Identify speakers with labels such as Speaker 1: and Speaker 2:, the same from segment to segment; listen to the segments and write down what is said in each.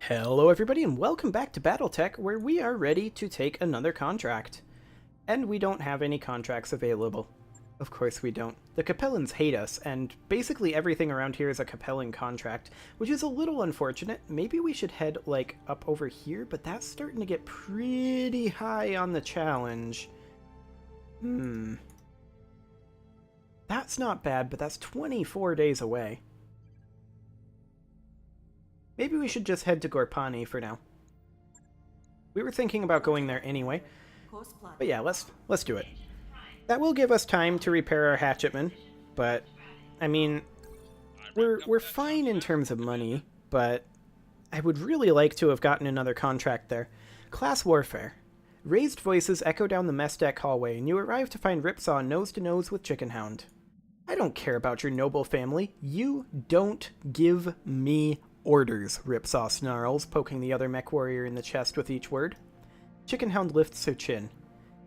Speaker 1: Hello everybody and welcome back to BattleTech, where we are ready to take another contract. And we don't have any contracts available. Of course we don't. The Capellans hate us, and basically everything around here is a Capellan contract, which is a little unfortunate. Maybe we should head, like, up over here, but that's starting to get pretty high on the challenge. That's not bad, but that's 24 days away. Maybe we should just head to Gorpani for now. We were thinking about going there anyway. But yeah, let's do it. That will give us time to repair our hatchetman, but I mean, we're fine in terms of money, but I would really like to have gotten another contract there. Class Warfare. Raised voices echo down the mess deck hallway, and you arrive to find Ripsaw nose to nose with Chickenhound. I don't care about your noble family. You don't give me orders, Ripsaw snarls, poking the other mech warrior in the chest with each word. Chickenhound lifts her chin.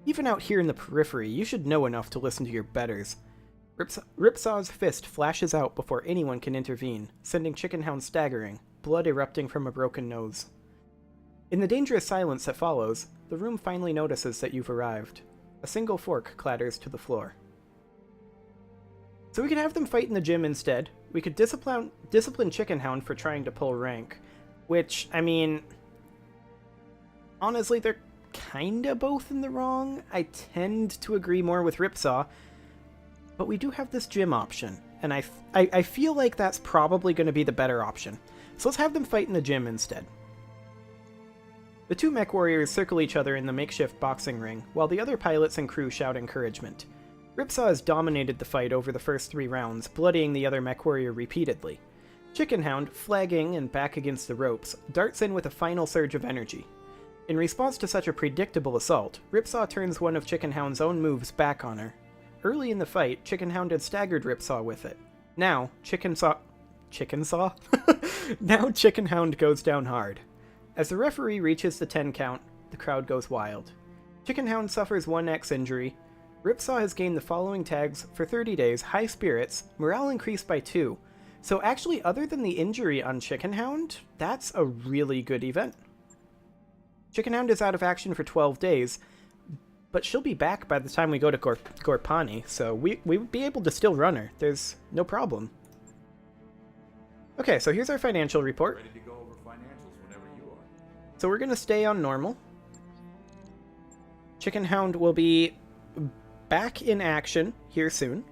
Speaker 1: Even out here in the periphery, you should know enough to listen to your betters. Ripsaw's fist flashes out before anyone can intervene, sending Chickenhound staggering, blood erupting from a broken nose. In the dangerous silence that follows, the room finally notices that you've arrived. A single fork clatters to the floor. So we could have them fight in the gym instead. We could discipline Chickenhound for trying to pull rank, which, I mean, honestly, they're kinda both in the wrong. I tend to agree more with Ripsaw, but we do have this gym option, and I feel like that's probably going to be the better option. So let's have them fight in the gym instead. The two mech warriors circle each other in the makeshift boxing ring, while the other pilots and crew shout encouragement. Ripsaw has dominated the fight over the first 3 rounds, bloodying the other mech warrior repeatedly. Chickenhound, flagging and back against the ropes, darts in with a final surge of energy. In response to such a predictable assault, Ripsaw turns one of Chickenhound's own moves back on her. Early in the fight, Chickenhound had staggered Ripsaw with it. Now, Now Chickenhound goes down hard. As the referee reaches the 10 count, the crowd goes wild. Chickenhound suffers 1x injury. Ripsaw has gained the following tags for 30 days: high spirits, morale increased by 2. So actually, other than the injury on Chickenhound, that's a really good event. Chickenhound is out of action for 12 days, but she'll be back by the time we go to Gorpani, so we would be able to still run her. There's no problem. Okay, so here's our financial report.
Speaker 2: Ready to go over financials whenever you are.
Speaker 1: So we're going to stay on normal. Chickenhound will be back in action here soon.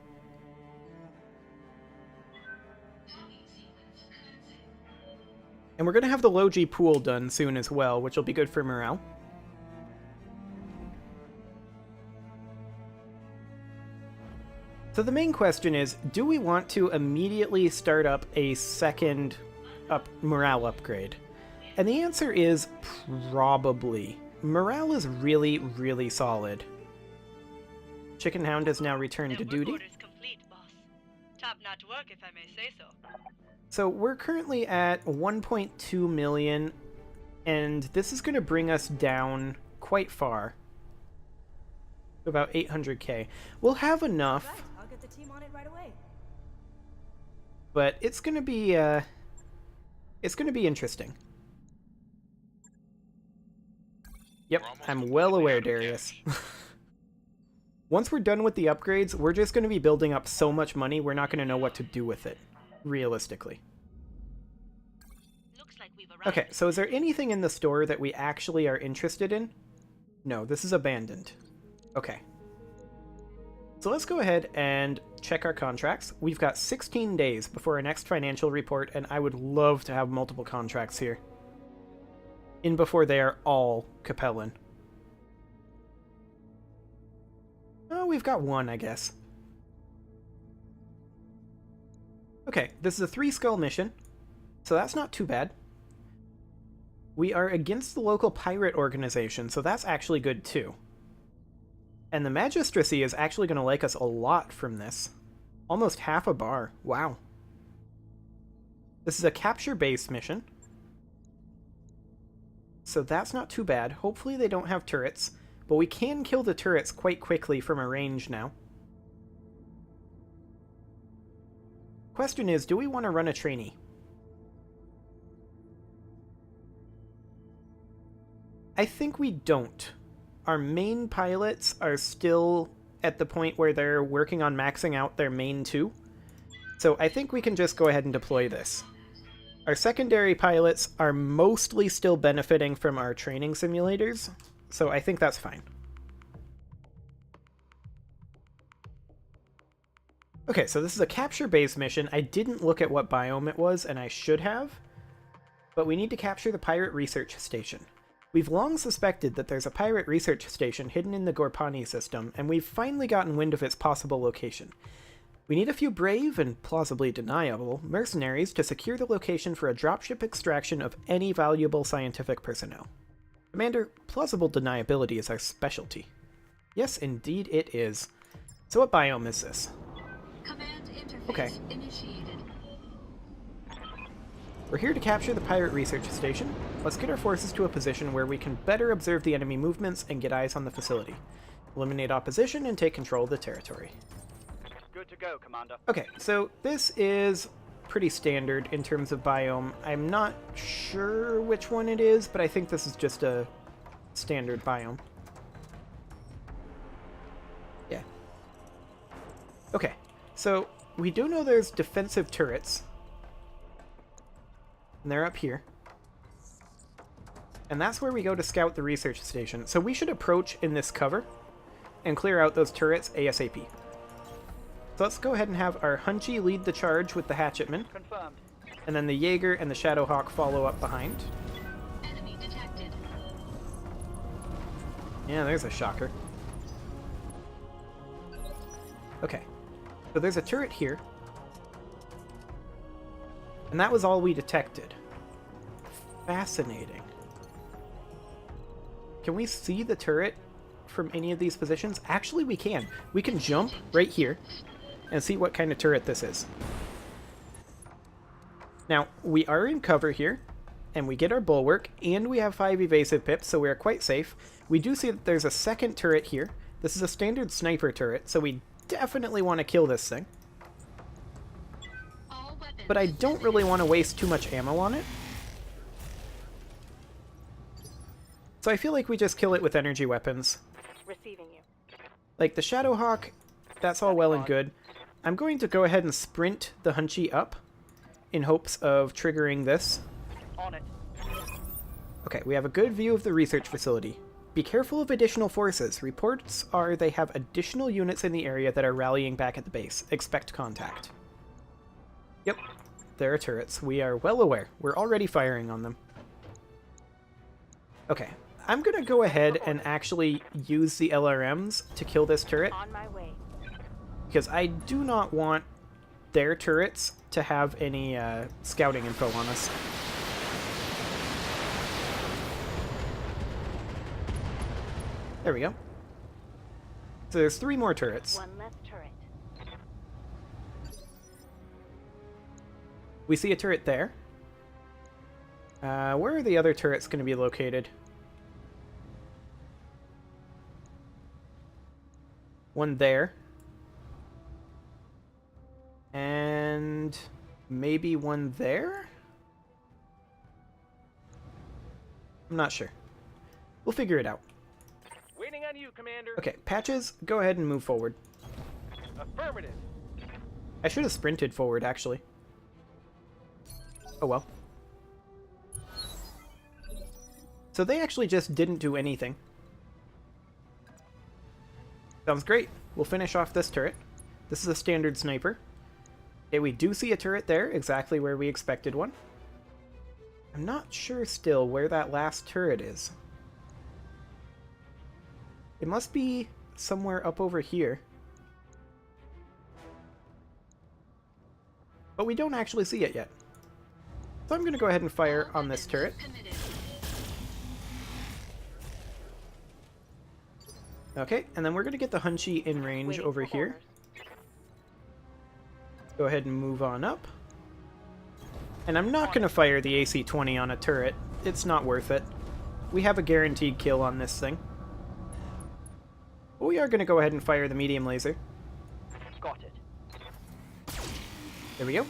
Speaker 1: And we're going to have the low-G pool done soon as well, which will be good for morale. So the main question is, do we want to immediately start up a second morale upgrade? And the answer is probably. Morale is really, really solid. Chickenhound has now returned to duty.
Speaker 3: Complete, boss. Top-notch work, if I may say so.
Speaker 1: So we're currently at 1.2 million, and this is going to bring us down quite far. About 800k. We'll have enough.
Speaker 4: Right, I'll get the team on it right away.
Speaker 1: But it's going to be interesting. Yep, I'm well aware, Darius. Once we're done with the upgrades, we're just going to be building up so much money, we're not going to know what to do with it, realistically.
Speaker 3: Looks like we've arrived.
Speaker 1: Okay, so is there anything in the store that we actually are interested in? No, this is abandoned. Okay. So let's go ahead and check our contracts. We've got 16 days before our next financial report, and I would love to have multiple contracts here. In before they are all Capellan. Oh, we've got one, I guess. Okay, this is a 3-skull mission, so that's not too bad. We are against the local pirate organization, so that's actually good too. And the Magistracy is actually going to like us a lot from this. Almost half a bar. Wow. This is a capture-based mission. So that's not too bad. Hopefully they don't have turrets. But we can kill the turrets quite quickly from a range now. Question is, do we want to run a trainee? I think we don't. Our main pilots are still at the point where they're working on maxing out their main 2. So I think we can just go ahead and deploy this. Our secondary pilots are mostly still benefiting from our training simulators, so I think that's fine. Okay, so this is a capture base mission. I didn't look at what biome it was, and I should have. But we need to capture the pirate research station. We've long suspected that there's a pirate research station hidden in the Gorpani system, and we've finally gotten wind of its possible location. We need a few brave, and plausibly deniable, mercenaries to secure the location for a dropship extraction of any valuable scientific personnel. Commander, plausible deniability is our specialty. Yes, indeed it is. So what biome is this?
Speaker 4: Command interface
Speaker 1: Okay.
Speaker 4: initiated.
Speaker 1: We're here to capture the pirate research station. Let's get our forces to a position where we can better observe the enemy movements and get eyes on the facility. Eliminate opposition and take control of the territory.
Speaker 5: Good to go, Commander.
Speaker 1: Okay, so this is pretty standard in terms of biome. I'm not sure which one it is, but I think this is just a standard biome. Yeah. Okay, so we do know there's defensive turrets. And they're up here. And that's where we go to scout the research station. So we should approach in this cover and clear out those turrets ASAP. So let's go ahead and have our Hunchy lead the charge with the Hatchetman.
Speaker 5: Confirmed.
Speaker 1: And then the Jaeger and the Shadowhawk follow up behind.
Speaker 4: Enemy detected.
Speaker 1: Yeah, there's a shocker. Okay. So there's a turret here. And that was all we detected. Fascinating. Can we see the turret from any of these positions? Actually, we can. We can jump right here and see what kind of turret this is. Now, we are in cover here, and we get our bulwark, and we have 5 evasive pips, so we are quite safe. We do see that there's a second turret here. This is a standard sniper turret, so we definitely want to kill this thing.
Speaker 4: All weapons.
Speaker 1: But I don't really want to waste too much ammo on it. So I feel like we just kill it with energy weapons.
Speaker 5: Receiving you.
Speaker 1: Like the Shadowhawk, that's all well and good. I'm going to go ahead and sprint the Hunchy up in hopes of triggering this.
Speaker 5: On it.
Speaker 1: Okay, we have a good view of the research facility. Be careful of additional forces. Reports are they have additional units in the area that are rallying back at the base. Expect contact. Yep, there are turrets. We are well aware. We're already firing on them. Okay, I'm going to go ahead and actually use the LRMs to kill this turret.
Speaker 5: On my way.
Speaker 1: Because I do not want their turrets to have any scouting info on us. There we go. So there's 3 more turrets.
Speaker 5: One less turret.
Speaker 1: We see a turret there. Where are the other turrets going to be located? One there. And maybe one there? I'm not sure. We'll figure it out.
Speaker 5: Waiting on you, Commander.
Speaker 1: Okay, Patches, go ahead and move forward.
Speaker 5: Affirmative.
Speaker 1: I should have sprinted forward, actually. Oh well. So they actually just didn't do anything. Sounds great. We'll finish off this turret. This is a standard sniper. Okay, we do see a turret there, exactly where we expected one. I'm not sure still where that last turret is. It must be somewhere up over here. But we don't actually see it yet. So I'm going to go ahead and fire on this turret.
Speaker 4: Committed.
Speaker 1: Okay, and then we're going to get the Hunchy in range
Speaker 5: Waiting
Speaker 1: over
Speaker 5: for
Speaker 1: here.
Speaker 5: orders.
Speaker 1: Go ahead and move on up. And I'm not going to fire the AC-20 on a turret. It's not worth it. We have a guaranteed kill on this thing. But we are going to go ahead and fire the medium laser.
Speaker 5: Got it.
Speaker 1: There we go.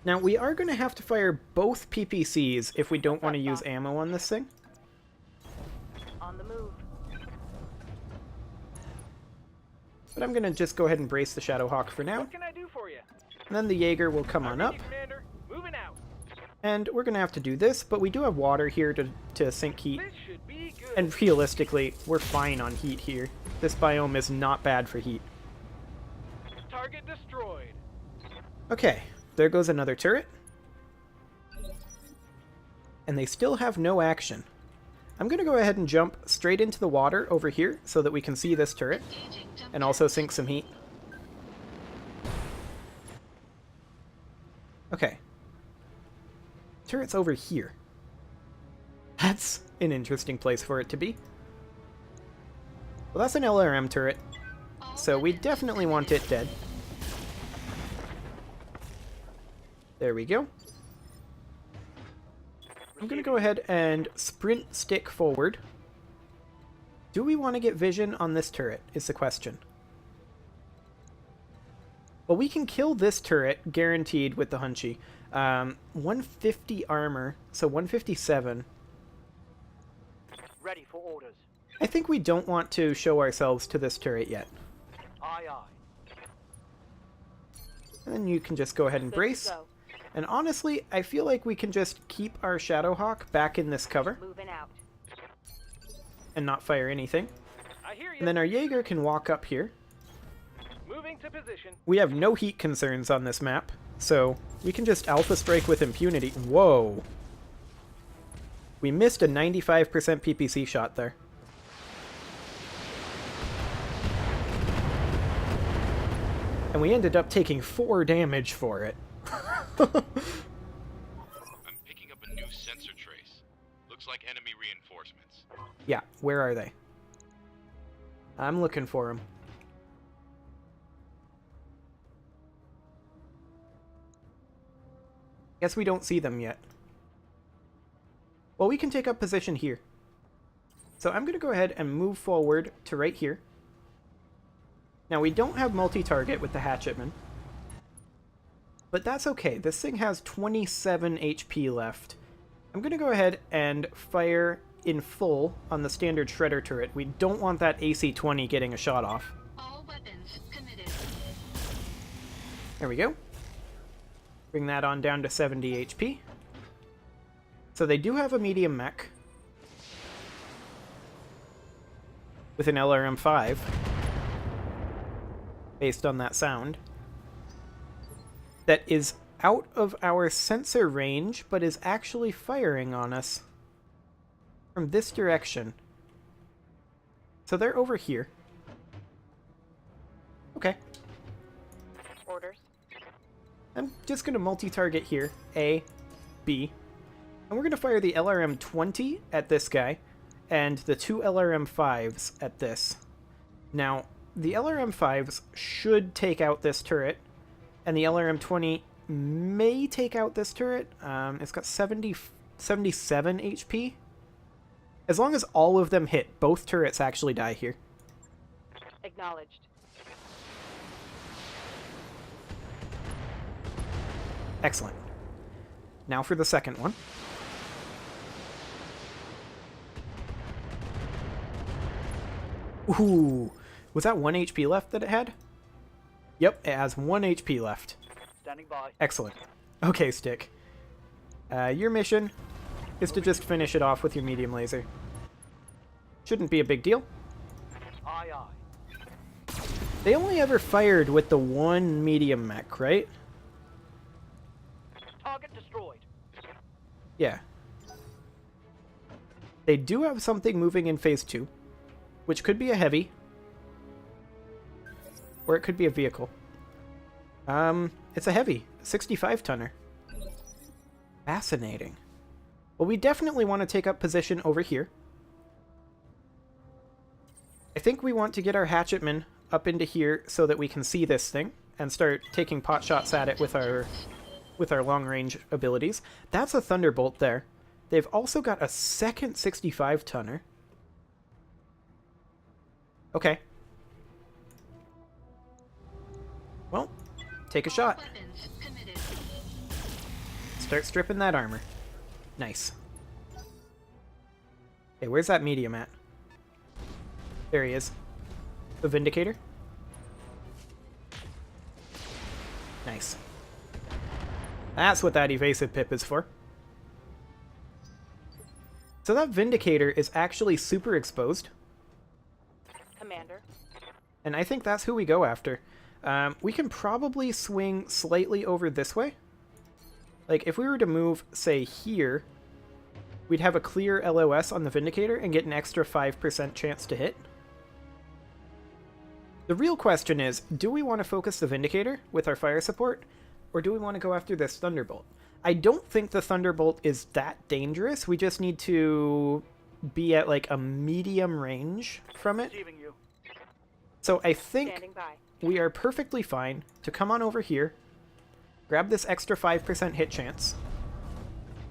Speaker 1: Now, we are going to have to fire both PPCs if we don't want to use ammo on this thing. But I'm going to just go ahead and brace the Shadowhawk for now.
Speaker 5: What can I do for you?
Speaker 1: And then the Jaeger will come on up.
Speaker 5: Commander. Moving out.
Speaker 1: And we're going to have to do this, but we do have water here to sink heat.
Speaker 5: This should be good.
Speaker 1: And realistically, we're fine on heat here. This biome is not bad for heat.
Speaker 5: Target destroyed.
Speaker 1: Okay, there goes another turret. And they still have no action. I'm going to go ahead and jump straight into the water over here so that we can see this turret. And also sink some heat. Okay. Turret's over here. That's an interesting place for it to be. Well, that's an LRM turret. So we definitely want it dead. There we go. I'm going to go ahead and sprint stick forward. Do we want to get vision on this turret, is the question. Well, we can kill this turret, guaranteed, with the Hunchy. 150 armor, so 157.
Speaker 5: Ready for orders.
Speaker 1: I think we don't want to show ourselves to this turret yet.
Speaker 5: Aye, aye.
Speaker 1: And then you can just go ahead and
Speaker 5: Good to
Speaker 1: brace.
Speaker 5: go.
Speaker 1: And honestly, I feel like we can just keep our Shadowhawk back in this cover
Speaker 5: Moving out.
Speaker 1: and not fire anything.
Speaker 5: I hear you.
Speaker 1: And then our Jaeger can walk up here.
Speaker 5: Moving to position.
Speaker 1: We have no heat concerns on this map, so we can just Alpha Strike with impunity. Whoa! We missed a 95% PPC shot there. And we ended up taking 4 damage for it.
Speaker 2: I'm picking up a new sensor trace. Looks like enemy reinforcements.
Speaker 1: Yeah, where are they? I'm looking for them. Guess we don't see them yet. Well, we can take up position here. So I'm going to go ahead and move forward to right here. Now, we don't have multi-target with the Hatchetman. But that's okay. This thing has 27 HP left. I'm going to go ahead and fire in full on the standard Shredder turret. We don't want that AC-20 getting a shot off.
Speaker 4: All weapons committed.
Speaker 1: There we go. Bring that on down to 70 HP. So they do have a medium mech. With an LRM-5. Based on that sound. That is out of our sensor range, but is actually firing on us from this direction. So they're over here. Okay.
Speaker 5: Orders.
Speaker 1: I'm just going to multi-target here. A, B. And we're going to fire the LRM-20 at this guy, and the 2 LRM-5s at this. Now, the LRM-5s should take out this turret, and the LRM-20 may take out this turret. It's got 77 HP. As long as all of them hit, both turrets actually die here.
Speaker 5: Acknowledged.
Speaker 1: Excellent. Now for the second one. Ooh, was that 1 HP left that it had? Yep, it has 1 HP left.
Speaker 5: Standing by.
Speaker 1: Excellent. Okay, Stick. Your mission is to just finish it off with your medium laser. Shouldn't be a big deal.
Speaker 5: Aye, aye.
Speaker 1: They only ever fired with the 1 medium mech, right?
Speaker 5: Target destroyed.
Speaker 1: Yeah. They do have something moving in phase 2, which could be a heavy, or it could be a vehicle. It's a heavy, 65-tonner. Fascinating. Well, we definitely want to take up position over here. I think we want to get our Hatchetman up into here so that we can see this thing and start taking pot shots at it with our long-range abilities. That's a Thunderbolt there. They've also got a second 65-tonner. Okay. Well, take a shot.
Speaker 4: Weapons committed.
Speaker 1: Start stripping that armor. Nice. Hey, where's that medium at? There he is. The Vindicator. Nice. That's what that evasive pip is for. So that Vindicator is actually super exposed.
Speaker 5: Commander.
Speaker 1: And I think that's who we go after. We can probably swing slightly over this way. Like, if we were to move, say, here, we'd have a clear LOS on the Vindicator and get an extra 5% chance to hit. The real question is, do we want to focus the Vindicator with our fire support, or do we want to go after this Thunderbolt? I don't think the Thunderbolt is that dangerous. We just need to be at, like, a medium range from it.
Speaker 5: Receiving you.
Speaker 1: So I think
Speaker 5: Standing by.
Speaker 1: we are perfectly fine to come on over here, grab this extra 5% hit chance,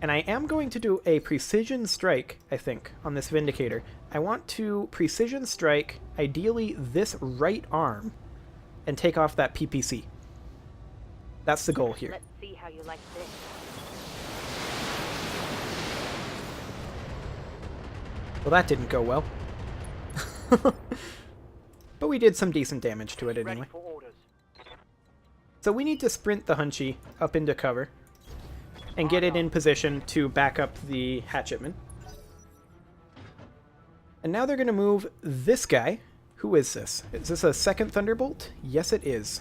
Speaker 1: and I am going to do a precision strike, I think, on this Vindicator. I want to precision strike, ideally, this right arm, and take off that PPC. That's the goal here.
Speaker 5: Let's see how you like this.
Speaker 1: Well, that didn't go well. But we did some decent damage to it
Speaker 5: Ready
Speaker 1: anyway.
Speaker 5: for orders.
Speaker 1: So we need to sprint the Hunchy up into cover and get it in position to back up the Hatchetman. And now they're going to move this guy. Who is this? Is this a second Thunderbolt? Yes, it is.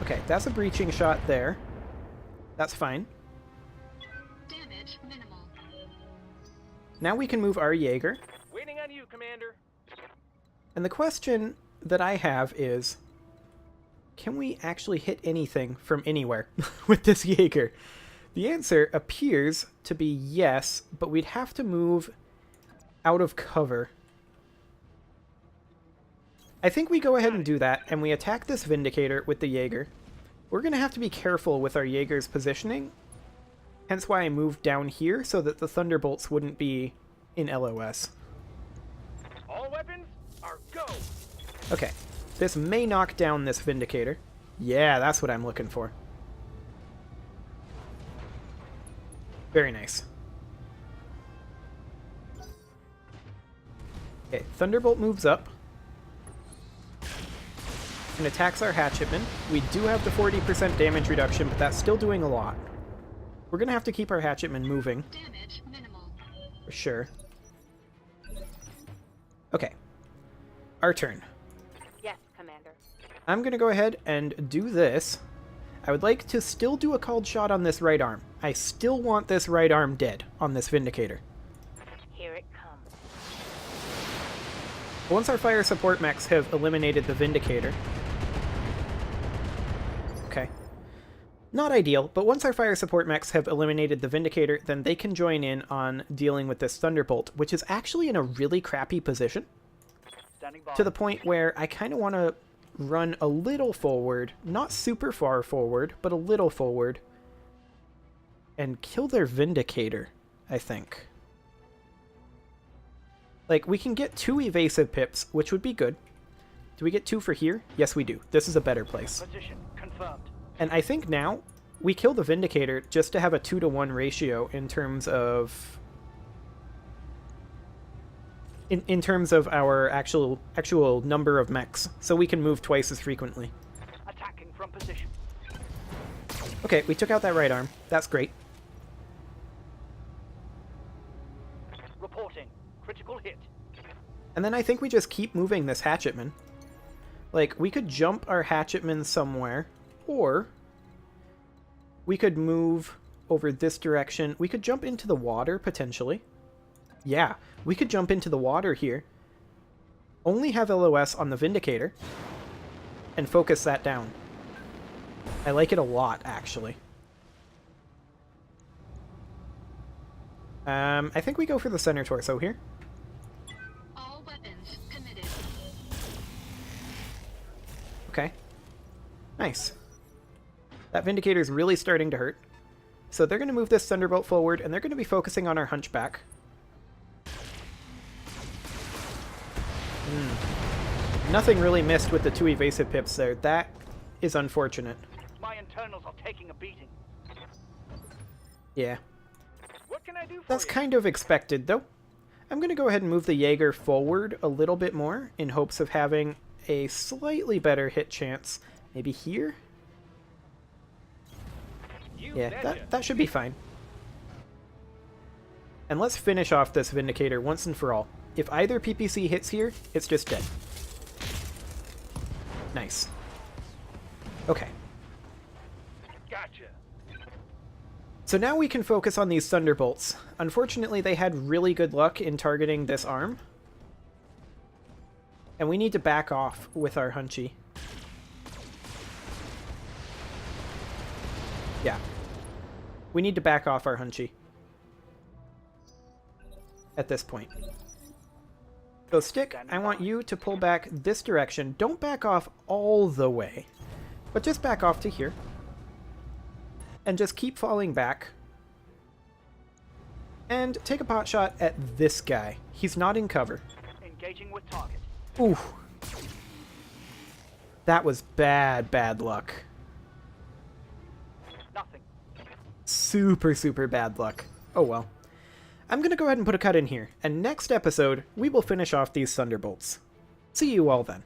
Speaker 1: Okay, that's a breaching shot there. That's fine.
Speaker 4: Damage minimal.
Speaker 1: Now we can move our Jaeger.
Speaker 5: Waiting on you, Commander.
Speaker 1: And the question that I have is, can we actually hit anything from anywhere with this Jaeger? The answer appears to be yes, but we'd have to move out of cover. I think we go ahead and do that, and we attack this Vindicator with the Jaeger. We're going to have to be careful with our Jaeger's positioning, hence why I moved down here so that the Thunderbolts wouldn't be in LOS.
Speaker 5: All weapons are go.
Speaker 1: Okay, this may knock down this Vindicator. Yeah, that's what I'm looking for. Very nice. Okay, Thunderbolt moves up and attacks our Hatchetman. We do have the 40% damage reduction, but that's still doing a lot. We're going to have to keep our Hatchetman moving.
Speaker 4: Damage minimal.
Speaker 1: For sure. Okay. Our turn.
Speaker 5: Yes, Commander.
Speaker 1: I'm going to go ahead and do this. I would like to still do a called shot on this right arm. I still want this right arm dead on this Vindicator.
Speaker 5: Here it comes.
Speaker 1: Once our fire support mechs have eliminated the Vindicator... Okay. Not ideal, but once our fire support mechs have eliminated the Vindicator, then they can join in on dealing with this Thunderbolt, which is actually in a really crappy position.
Speaker 5: Standing by.
Speaker 1: To the point where I kind of want to run a little forward, not super far forward, but a little forward, and kill their Vindicator, I think. Like, we can get 2 evasive pips, which would be good. Do we get 2 for here? Yes, we do. This is a better place.
Speaker 5: Position confirmed.
Speaker 1: And I think now we kill the Vindicator just to have a 2-to-1 ratio in terms of... In terms of our actual number of mechs, so we can move twice as frequently.
Speaker 5: Attacking from position.
Speaker 1: Okay, we took out that right arm. That's great.
Speaker 5: Reporting. Critical hit.
Speaker 1: And then I think we just keep moving this Hatchetman. Like, we could jump our Hatchetman somewhere, or we could move over this direction. We could jump into the water, potentially. Yeah, we could jump into the water here. Only have LOS on the Vindicator, and focus that down. I like it a lot, actually. I think we go for the center torso here.
Speaker 4: All weapons committed.
Speaker 1: Okay. Nice. That Vindicator's really starting to hurt. So they're going to move this Thunderbolt forward, and they're going to be focusing on our Hunchback. Nothing really missed with the 2 evasive pips there. That is unfortunate.
Speaker 5: My internals are taking a beating.
Speaker 1: Yeah.
Speaker 5: What can I do for
Speaker 1: That's
Speaker 5: you?
Speaker 1: kind of expected, though. I'm going to go ahead and move the Jaeger forward a little bit more in hopes of having a slightly better hit chance Maybe here?
Speaker 5: You
Speaker 1: Yeah,
Speaker 5: betcha.
Speaker 1: that should be fine. And let's finish off this Vindicator once and for all. If either PPC hits here, it's just dead. Nice. Okay.
Speaker 5: Gotcha.
Speaker 1: So now we can focus on these Thunderbolts. Unfortunately, they had really good luck in targeting this arm. And we need to back off with our Hunchy. Yeah. We need to back off our Hunchy. At this point. So Stick, I want you to pull back this direction. Don't back off all the way. But just back off to here. And just keep falling back. And take a pot shot at this guy. He's not in cover.
Speaker 5: Engaging with target.
Speaker 1: Ooh. That was bad luck.
Speaker 5: Nothing.
Speaker 1: Super, super bad luck. Oh well. I'm going to go ahead and put a cut in here, and next episode, we will finish off these Thunderbolts. See you all then.